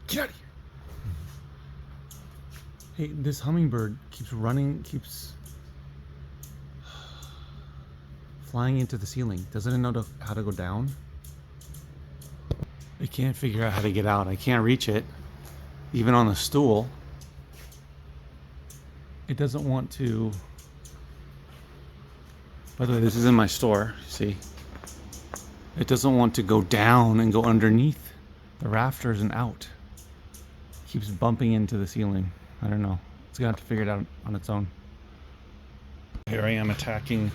Get out of here. Hey, this hummingbird keeps running, keeps flying into the ceiling. Doesn't it know how to go down? I can't figure out how to get out. I can't reach it, even on the stool. It doesn't want to. By the way, this is in my store, see? It doesn't want to go down and go underneath the rafters and out. It keeps bumping into the ceiling. I don't know. It's gonna have to figure it out on its own. Here I am attacking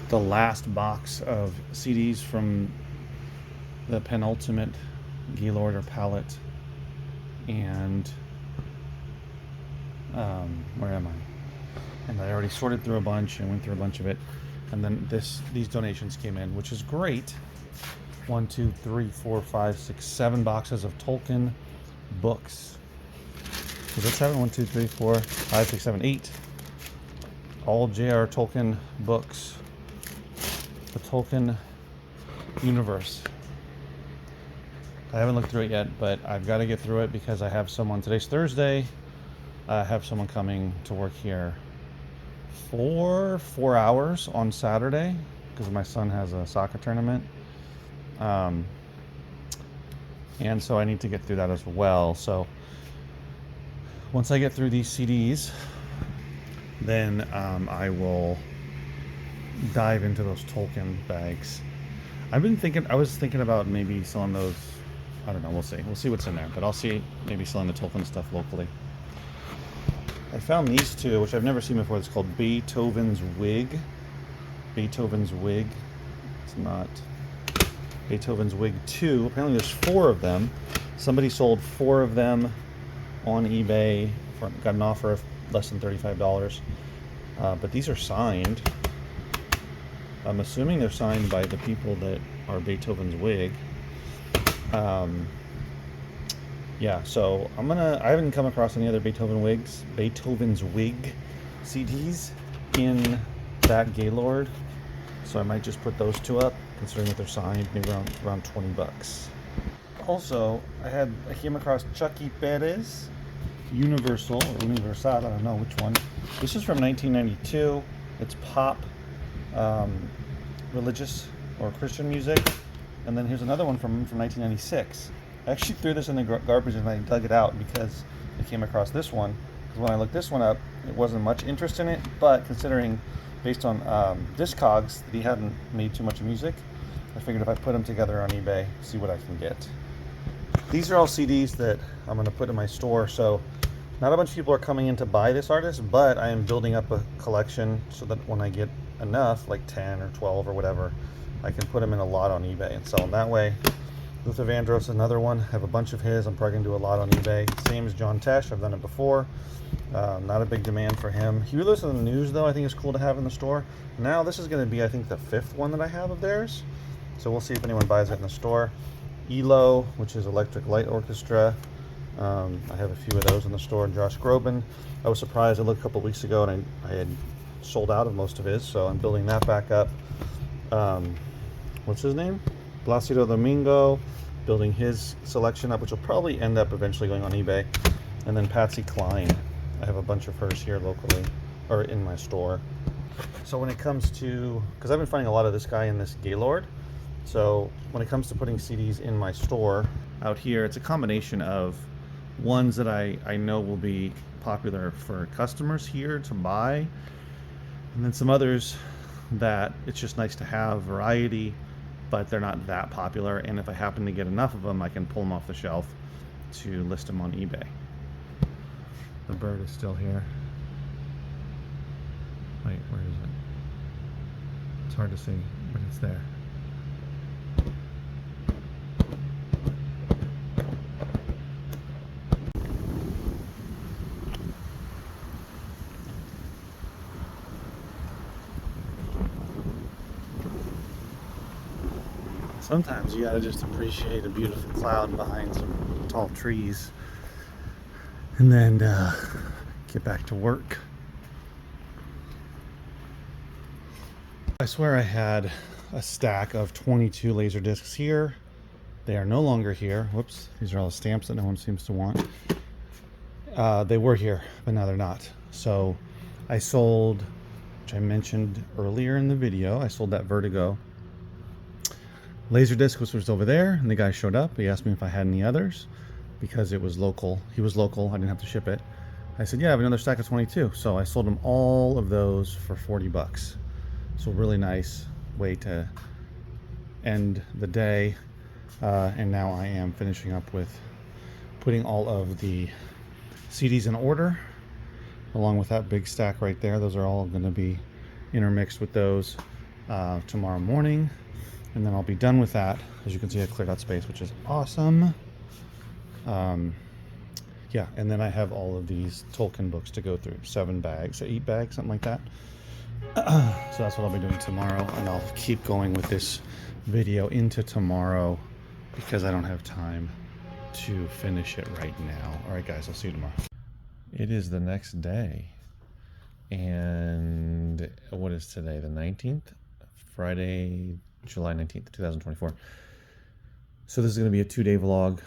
the last box of CDs from the penultimate Gaylord or palette. And where am I? And I already sorted through a bunch and went through a bunch of it. And then these donations came in, which is great. 1, 2, 3, 4, 5, 6, 7 boxes of Tolkien books. So that's 7, 1, 2, 3, 4, 5, 6, 7, 8. All J.R.R. Tolkien books. The Tolkien universe. I haven't looked through it yet, but I've got to get through it because I have someone, today's Thursday, I have someone coming to work here for 4 hours on Saturday because my son has a soccer tournament. And so I need to get through that as well. So once I get through these CDs, then I will dive into those Tolkien bags. I was thinking about maybe selling those. I don't know, we'll see what's in there, but I'll see maybe selling the Tolkien stuff locally. I found these two, which I've never seen before. It's called Beethoven's Wig. Beethoven's Wig. It's not Beethoven's Wig 2. Apparently there's 4 of them. Somebody sold 4 of them on eBay. Got an offer of less than $35. But these are signed. I'm assuming they're signed by the people that are Beethoven's Wig. Yeah, so I haven't come across any other Beethoven's Wig CDs in that Gaylord. So I might just put those 2 up, considering that they're signed, maybe around $20. Also, I came across Chucky Perez, Universal or Universal, I don't know which one. This is from 1992. It's pop, religious or Christian music. And then here's another one from 1996. I actually threw this in the garbage and I dug it out because I came across this one. Because when I looked this one up, it wasn't much interest in it, but considering based on Discogs that he hadn't made too much music, I figured if I put them together on eBay, see what I can get. These are all CDs that I'm going to put in my store, so not a bunch of people are coming in to buy this artist, but I am building up a collection so that when I get enough, like 10 or 12 or whatever, I can put them in a lot on eBay and sell them that way. Luther Vandross, another one. I have a bunch of his. I'm probably going to do a lot on eBay. Same as John Tesh. I've done it before. Not a big demand for him. He released in the news, though. I think it's cool to have in the store. Now, this is going to be, I think, the 5th one that I have of theirs. So we'll see if anyone buys it in the store. ELO, which is Electric Light Orchestra. I have a few of those in the store. And Josh Groban. I was surprised. I looked a couple weeks ago, and I had sold out of most of his, so I'm building that back up. What's his name? Placido Domingo, building his selection up, which will probably end up eventually going on eBay. And then Patsy Cline. I have a bunch of hers here locally, or in my store. So when it comes to, because I've been finding a lot of this guy in this Gaylord, so when it comes to putting CDs in my store out here, it's a combination of ones that I know will be popular for customers here to buy, and then some others that it's just nice to have variety, but they're not that popular, and if I happen to get enough of them, I can pull them off the shelf to list them on eBay. The bird is still here. Wait, where is it? It's hard to see, but it's there. Sometimes you gotta just appreciate a beautiful cloud behind some tall trees and then get back to work. I swear I had a stack of 22 laser discs here, They are no longer here. Whoops, these are all the stamps that no one seems to want. They were here, but now they're not. So I sold, which I mentioned earlier in the video, I sold that Vertigo Laserdisc, which was over there, and the guy showed up. He asked me if I had any others because it was local. He was local. I didn't have to ship it. I said, yeah, I have another stack of 22. So I sold him all of those for 40 bucks. So really nice way to end the day. And now I am finishing up with putting all of the CDs in order, along with that big stack right there. Those are all going to be intermixed with those tomorrow morning. And then I'll be done with that. As you can see, I cleared out space, which is awesome. Yeah, and then I have all of these Tolkien books to go through. 7 bags, 8 bags, something like that. So that's what I'll be doing tomorrow. And I'll keep going with this video into tomorrow because I don't have time to finish it right now. All right, guys, I'll see you tomorrow. It is the next day. And what is today? The 19th? Friday, July 19th, 2024. So this is going to be a 2-day vlog.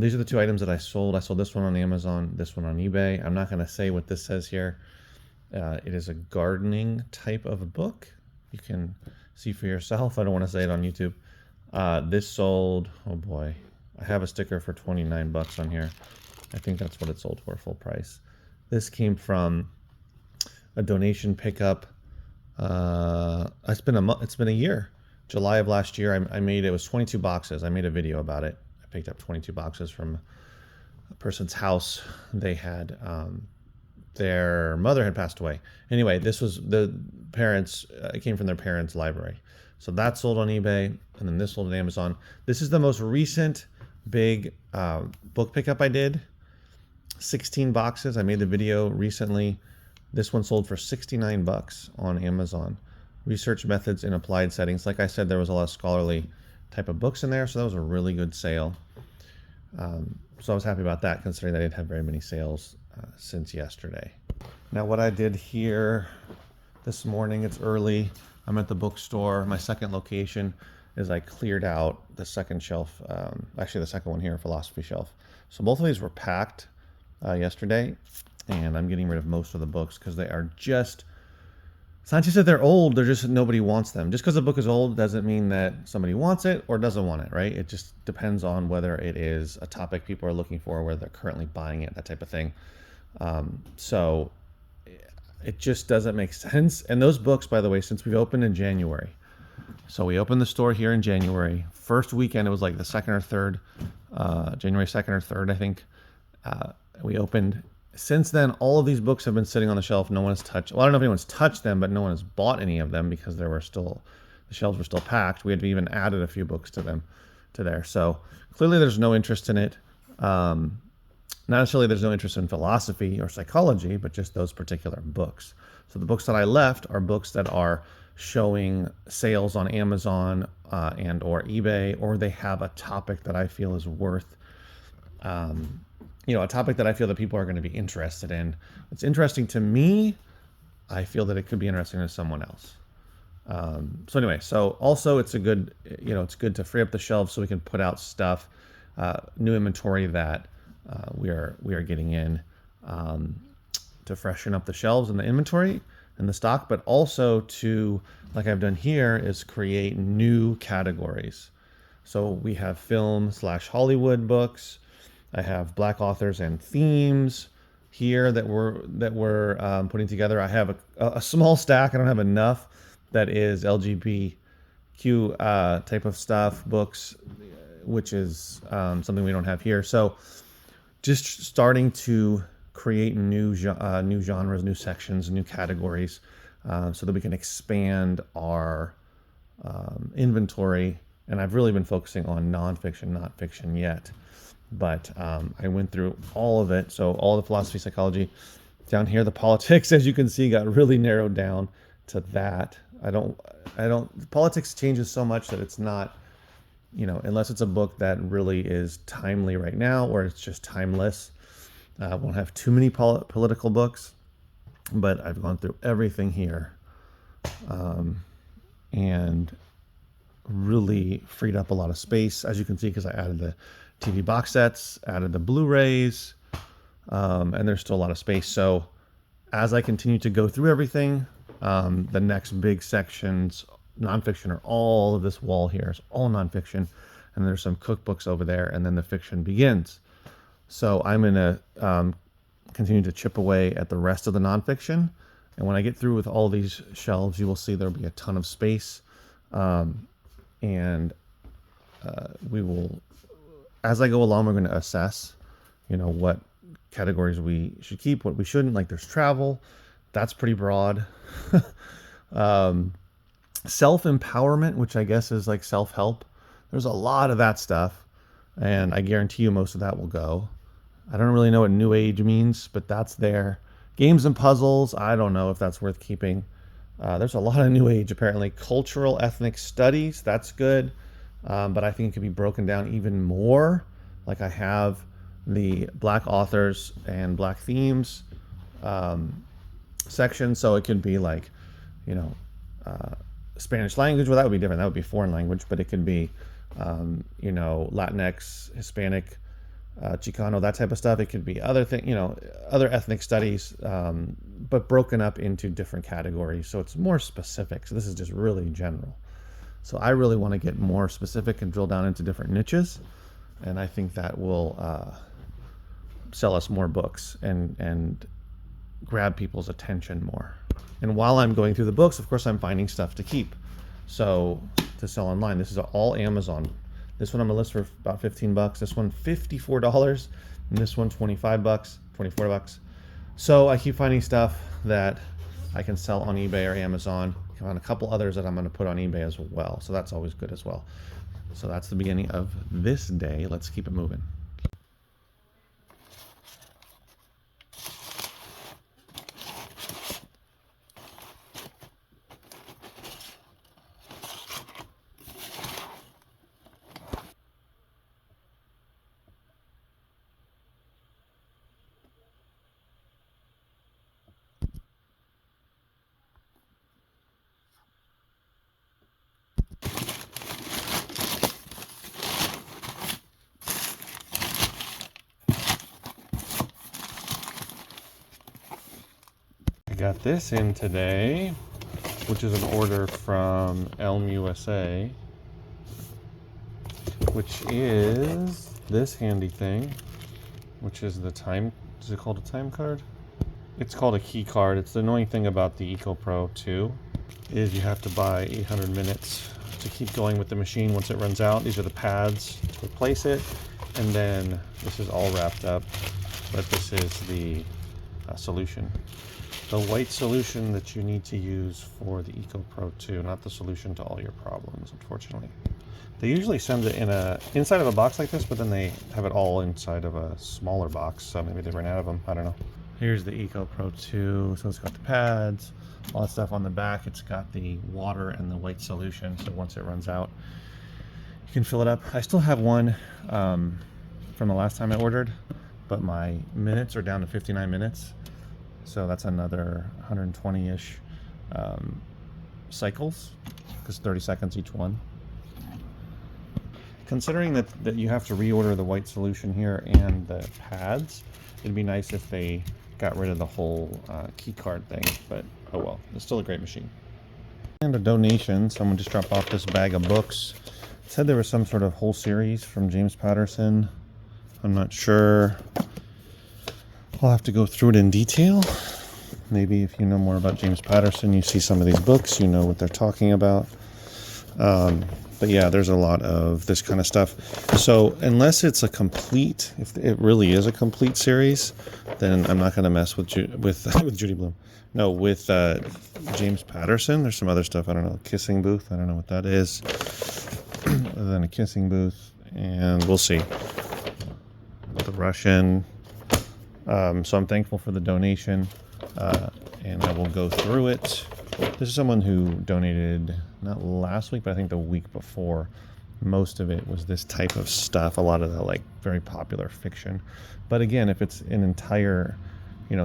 These are the 2 items that I sold. I sold this one on Amazon, this one on eBay. I'm not going to say what this says here. It is a gardening type of a book. You can see for yourself. I don't want to say it on YouTube. This sold, oh boy, I have a sticker for 29 bucks on here. I think that's what it sold for, full price. This came from a donation pickup. It's been a year. July of last year, I made, it was 22 boxes. I made a video about it. I picked up 22 boxes from a person's house. They had, their mother had passed away. Anyway, this was the parents, it came from their parents' library. So that sold on eBay, and then this sold on Amazon. This is the most recent big book pickup I did. 16 boxes. I made the video recently. This one sold for 69 bucks on Amazon. Research methods in applied settings. Like I said, there was a lot of scholarly type of books in there, so that was a really good sale. So I was happy about that, considering that I didn't have very many sales since yesterday. Now what I did here this morning, it's early. I'm at the bookstore. My second location is I cleared out the second shelf, actually the second one here, philosophy shelf. So both of these were packed yesterday, and I'm getting rid of most of the books because they are just, it's not just that they're old, they're just nobody wants them. Just because a book is old doesn't mean that somebody wants it or doesn't want it, right? It just depends on whether it is a topic people are looking for, whether they're currently buying it, that type of thing. So it just doesn't make sense. And those books, by the way, since we've opened in January, so we opened the store here in January. First weekend, it was like the 2nd or 3rd, January 2nd or 3rd, I think. We opened. Since then, all of these books have been sitting on the shelf. No one has touched. Well, I don't know if anyone's touched them, but no one has bought any of them because there were still, the shelves were still packed. We had even added a few books to them, to there. So clearly, there's no interest in it. Not necessarily there's no interest in philosophy or psychology, but just those particular books. So the books that I left are books that are showing sales on Amazon and or eBay, or they have a topic that I feel is worth, a topic that I feel that people are going to be interested in. It's interesting to me. I feel that it could be interesting to someone else. So anyway, so also it's a good, it's good to free up the shelves so we can put out stuff, new inventory that we are getting in to freshen up the shelves and the inventory and the stock, but also to, like I've done here, is create new categories. So we have film/Hollywood books. I have Black authors and themes here that we're putting together. I have a small stack. I don't have enough. That is LGBTQ type of stuff, books, which is something we don't have here. So just starting to create new genres, new sections, new categories, so that we can expand our inventory. And I've really been focusing on nonfiction, not fiction yet. But I went through all of it. So all the philosophy, psychology. Down here, the politics, as you can see, got really narrowed down to that. Politics changes so much that it's not, unless it's a book that really is timely right now, or it's just timeless. I won't have too many political books, but I've gone through everything here. And really freed up a lot of space, as you can see, because I added the TV box sets, added the Blu-rays, and there's still a lot of space. So as I continue to go through everything, the next big sections, nonfiction, are all of this wall here. It's all nonfiction, and there's some cookbooks over there, and then the fiction begins. So I'm going to continue to chip away at the rest of the nonfiction. And when I get through with all these shelves, you will see there'll be a ton of space. We will, as I go along, we're going to assess, what categories we should keep, what we shouldn't. Like there's travel, that's pretty broad. Self-empowerment, which I guess is like self-help. There's a lot of that stuff, and I guarantee you most of that will go. I don't really know what New Age means, but that's there. Games and puzzles, I don't know if that's worth keeping. There's a lot of New Age, apparently. Cultural, ethnic studies, that's good. But I think it could be broken down even more. Like I have the Black authors and Black themes section. So it could be like, Spanish language. Well, that would be different. That would be foreign language. But it could be, Latinx, Hispanic, Chicano, that type of stuff. It could be other other ethnic studies, but broken up into different categories. So it's more specific. So this is just really general. So I really want to get more specific and drill down into different niches. And I think that will sell us more books and grab people's attention more. And while I'm going through the books, of course, I'm finding stuff to keep. So to sell online, this is all Amazon. This one I'm gonna list for about $15. This one $54, and this one $24. So I keep finding stuff that I can sell on eBay or Amazon. I found a couple others that I'm gonna put on eBay as well. So that's always good as well. So that's the beginning of this day. Let's keep it moving. Got this in today, which is an order from Elm USA, which is this handy thing, which is the time, is it called a time card? It's called a key card. It's the annoying thing about the EcoPro 2 is you have to buy 800 minutes to keep going with the machine once it runs out. These are the pads to replace it, and then this is all wrapped up, but this is the solution. The white solution that you need to use for the EcoPro 2, not the solution to all your problems, unfortunately. They usually send it in inside of a box like this, but then they have it all inside of a smaller box, so maybe they ran out of them, I don't know. Here's the EcoPro 2, so it's got the pads, all that stuff on the back. It's got the water and the white solution, so once it runs out, you can fill it up. I still have one from the last time I ordered, but my minutes are down to 59 minutes. So that's another 120-ish cycles, because 30 seconds each one. Considering that you have to reorder the white solution here and the pads, it'd be nice if they got rid of the whole key card thing, but oh well, it's still a great machine. And a donation, someone just dropped off this bag of books. It said there was some sort of whole series from James Patterson. I'm not sure. I'll have to go through it in detail. Maybe if you know more about James Patterson, you see some of these books, you know what they're talking about. But yeah, there's a lot of this kind of stuff. So unless it's a complete, if it really is a complete series, then I'm not going to mess with Judy Blume. No, with James Patterson. There's some other stuff. I don't know. Kissing Booth. I don't know what that is. Other than a kissing booth. And we'll see. The Russian. So I'm thankful for the donation, and I will go through it. This is someone who donated not last week, but I think the week before. Most of it was this type of stuff, a lot of the like very popular fiction. But again, if it's an entire,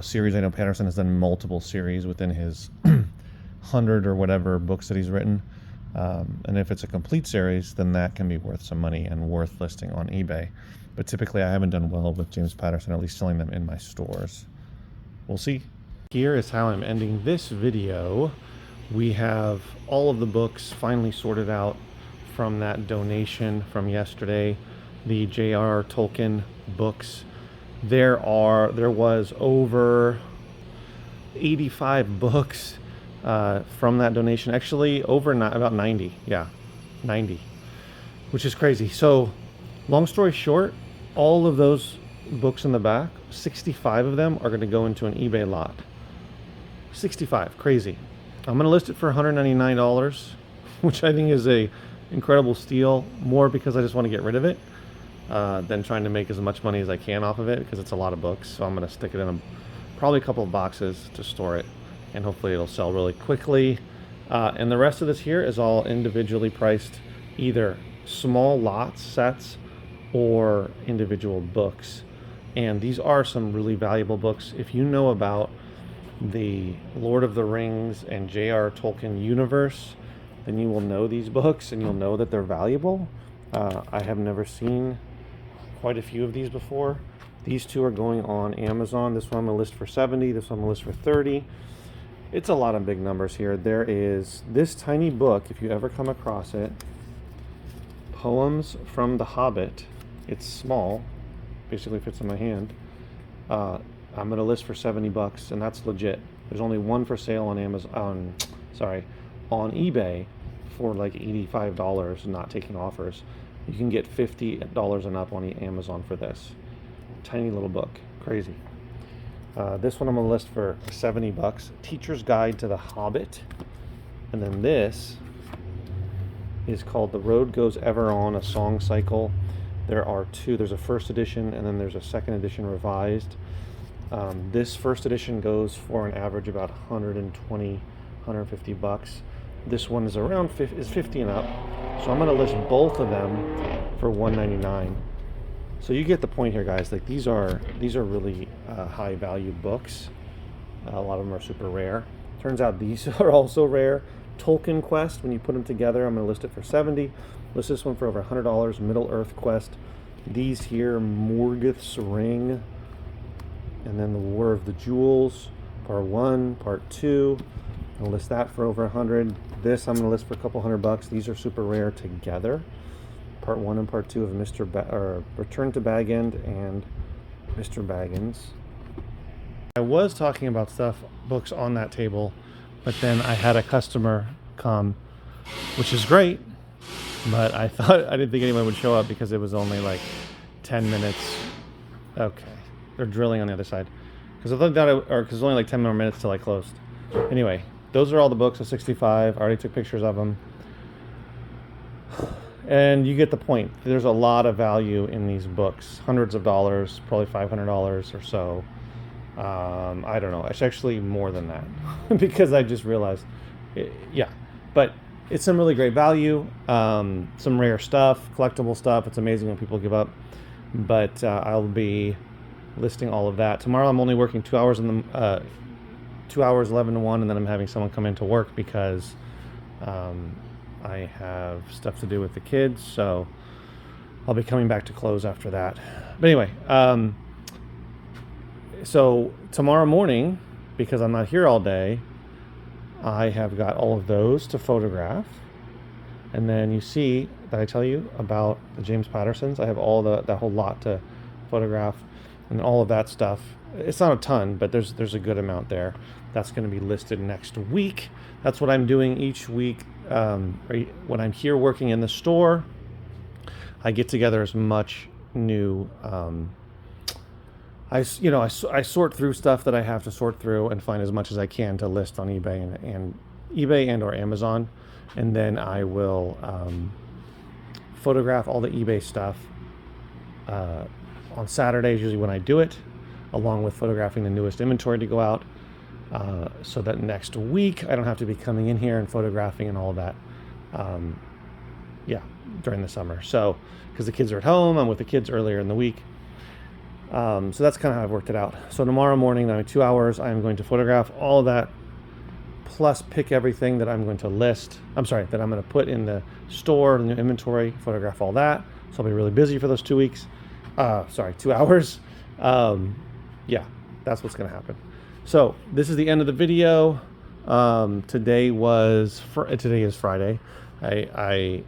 series, I know Patterson has done multiple series within his 100 or whatever books that he's written. And if it's a complete series, then that can be worth some money and worth listing on eBay. But typically I haven't done well with James Patterson, at least selling them in my stores. We'll see. Here is how I'm ending this video. We have all of the books finally sorted out from that donation from yesterday, the J.R.R. Tolkien books. There was over 85 books from that donation. Actually, about 90. Yeah, 90, which is crazy. So, long story short, all of those books in the back, 65 of them are going to go into an eBay lot. 65, crazy. I'm going to list it for $199, which I think is a incredible steal, more because I just want to get rid of it than trying to make as much money as I can off of it, because it's a lot of books. So I'm going to stick it in probably a couple of boxes to store it, and hopefully it'll sell really quickly. And the rest of this here is all individually priced, either small lots, sets, or individual books. And these are some really valuable books. If you know about the Lord of the Rings and J.R.R. Tolkien universe, then you will know these books and you'll know that they're valuable. I have never seen quite a few of these before. These two are going on Amazon. This one I'm going to list for $70. This one I'm going to list for $30. It's a lot of big numbers here. There is this tiny book, if you ever come across it, Poems from the Hobbit. It's small, basically fits in my hand. I'm going to list for $70, and that's legit. There's only one for sale on Amazon, on eBay for like $85, not taking offers. You can get $50 and up on Amazon for this. Tiny little book, crazy. This one I'm going to list for $70, Teacher's Guide to the Hobbit. And then this is called The Road Goes Ever On, a Song Cycle. There are two. There's a first edition, and then there's a second edition revised. This first edition goes for an average about 120, 150 bucks. This one is around 50 and up. So I'm going to list both of them for $199. So you get the point here, guys. Like these are really high value books. A lot of them are super rare. Turns out these are also rare. Tolkien Quest, when you put them together, I'm going to list it for $70. List this one for over $100. Middle Earth Quest. These here, Morgoth's Ring, and then the War of the Jewels, Part 1, Part 2. I'll list that for over $100. This I'm going to list for a couple $100. These are super rare together. Part 1 and Part 2 of Return to Bag End and Mr. Baggins. I was talking about books on that table, but then I had a customer come, which is great, but I didn't think anyone would show up because it was only like 10 minutes. Okay, they're drilling on the other side because it's only like 10 more minutes till I closed. Anyway, those are all the books of 65. I already took pictures of them. And you get the point. There's a lot of value in these books. Hundreds of dollars, probably $500 or so. I don't know. It's actually more than that because I just realized. Yeah. But it's some really great value. Some rare stuff, collectible stuff. It's amazing when people give up. But I'll be listing all of that. Tomorrow I'm only working 2 hours 2 hours, 11 to 1, and then I'm having someone come into work because I have stuff to do with the kids, so I'll be coming back to close after that. But anyway, so tomorrow morning, because I'm not here all day, I have got all of those to photograph. And then you see that I tell you about the James Pattersons. I have all that whole lot to photograph and all of that stuff. It's not a ton, but there's a good amount there. That's going to be listed next week. That's what I'm doing each week. When I'm here working in the store, I get together as much new. I sort through stuff that I have to sort through and find as much as I can to list on eBay and or Amazon, and then I will photograph all the eBay stuff on Saturdays, usually when I do it, along with photographing the newest inventory to go out. So that next week I don't have to be coming in here and photographing and all of that during the summer. So because the kids are at home, I'm with the kids earlier in the week. So that's kind of how I've worked it out. So tomorrow morning, 2 hours, I'm going to photograph all of that, plus pick everything that I'm going to list. I'm sorry, that I'm going to put in the store, in the inventory, photograph all that. So I'll be really busy for those 2 weeks. 2 hours. Yeah, that's what's going to happen. So this is the end of the video. Today is Friday. I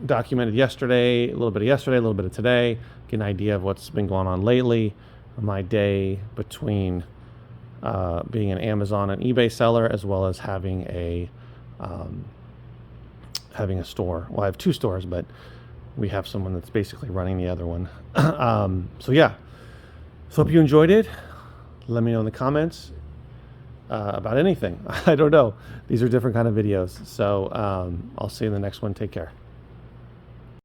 documented yesterday, a little bit of today, get an idea of what's been going on lately. My day between being an Amazon and eBay seller, as well as having a store. Well, I have 2 stores, but we have someone that's basically running the other one. So yeah, so hope you enjoyed it. Let me know in the comments about anything. I don't know. These are different kind of videos. So I'll see you in the next one. Take care.